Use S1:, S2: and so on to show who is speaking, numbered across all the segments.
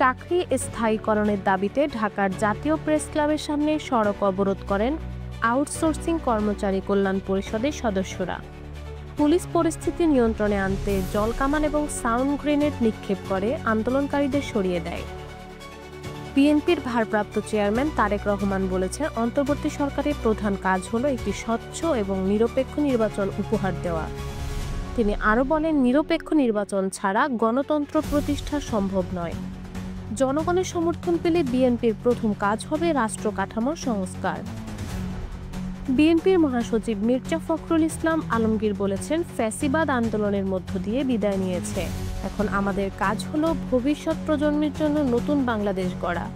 S1: চাকরি স্থায়ীকরণের দাবিতে ঢাকার জাতীয় প্রেস ক্লাবের সামনে সড়ক অবরোধ করেন আউটসোর্সিং কর্মচারী কল্যাণ পরিষদের সদস্যরা। পুলিশ পরিস্থিতি নিয়ন্ত্রণে আনতে জলকামান এবং সাউন্ড গ্রেনেড নিক্ষেপ করে আন্দোলনকারীদের সরিয়ে দেয়। বিএনপির ভারপ্রাপ্ত চেয়ারম্যান তারেক রহমান বলেছেন, অন্তর্বর্তী সরকারের প্রধান কাজ হলো একটি স্বচ্ছ এবং নিরপেক্ষ নির্বাচন উপহার দেওয়া। তিনি আরও বলেন, নিরপেক্ষ নির্বাচন ছাড়া গণতন্ত্র প্রতিষ্ঠা সম্ভব নয়। জনগণের সমর্থন পেলে বিএনপির প্রথম কাজ হবে রাষ্ট্র কাঠামোর সংস্কার। বিএনপির মহাসচিব মির্জা ফখরুল ইসলাম আলমগীর বলেছেন, ফ্যাসিবাদ আন্দোলনের মধ্য দিয়ে বিদায় নিয়েছে, এখন আমাদের কাজ হলো ভবিষ্যৎ প্রজন্মের জন্য নতুন বাংলাদেশ গড়া।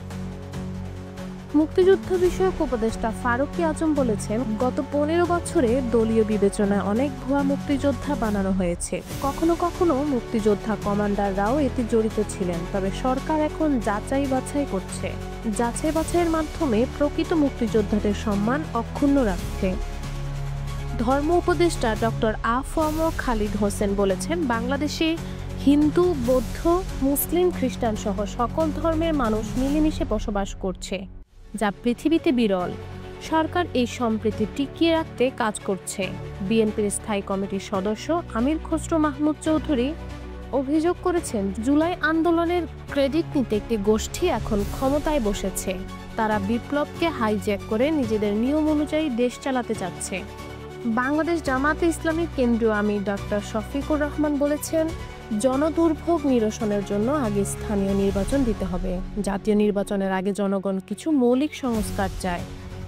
S1: মুক্তিযুদ্ধ বিষয়ক উপদেষ্টা ফারুকী আজম বলেছেন, গত 15 বছরে দলীয় বিবেচনায় অনেক ভুয়া মুক্তিযোদ্ধা বানানো হয়েছে। কখনো কখনো মুক্তিযোদ্ধা কমান্ডাররাও এতে জড়িত ছিলেন, তবে সরকার এখন যাচাই বাছাই করছে। যাচাই বাছাইয়ের মাধ্যমে প্রকৃত মুক্তিযোদ্ধাদের সম্মান অক্ষুণ্ণ রাখছে। ধর্ম উপদেষ্টা ডক্টর আ.ফ.ম. খালিদ হোসেন বলেছেন, বাংলাদেশে হিন্দু, বৌদ্ধ, মুসলিম, খ্রিস্টান সহ সকল ধর্মের মানুষ মিলেমিশে বসবাস করছে, যা পৃথিবীতে বিরল। সরকার এই সম্প্রীতি টিকিয়ে রাখতে কাজ করছে। বিএনপির স্থায়ী কমিটির সদস্য আমির খসরু মাহমুদ চৌধুরী অভিযোগ করেছেন, জুলাই আন্দোলনের ক্রেডিট নিতে একটি গোষ্ঠী এখন ক্ষমতায় বসেছে। তারা বিপ্লবকে হাইজ্যাক করে নিজেদের নিয়ম অনুযায়ী দেশ চালাতে চাচ্ছে। বাংলাদেশ জামায়াতে ইসলামীর কেন্দ্রীয় আমির ডক্টর শফিকুর রহমান বলেছেন, জনদুর্ভোগ নিরসনের জন্য আগে স্থানীয় নির্বাচন দিতে হবে। জাতীয় নির্বাচনের আগে জনগণ কিছু মৌলিক সংস্কার চায়।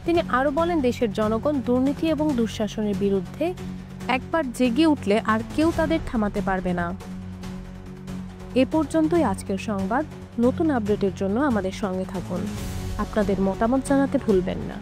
S1: তিনি আরও বলেন, দেশের জনগণ দুর্নীতি এবং দুঃশাসনের বিরুদ্ধে একবার জেগে উঠলে আর কেউ তাদের থামাতে পারবে না। এ পর্যন্তই আজকের সংবাদ। নতুন আপডেটের জন্য আমাদের সঙ্গে থাকুন। আপনাদের মতামত জানাতে ভুলবেন না।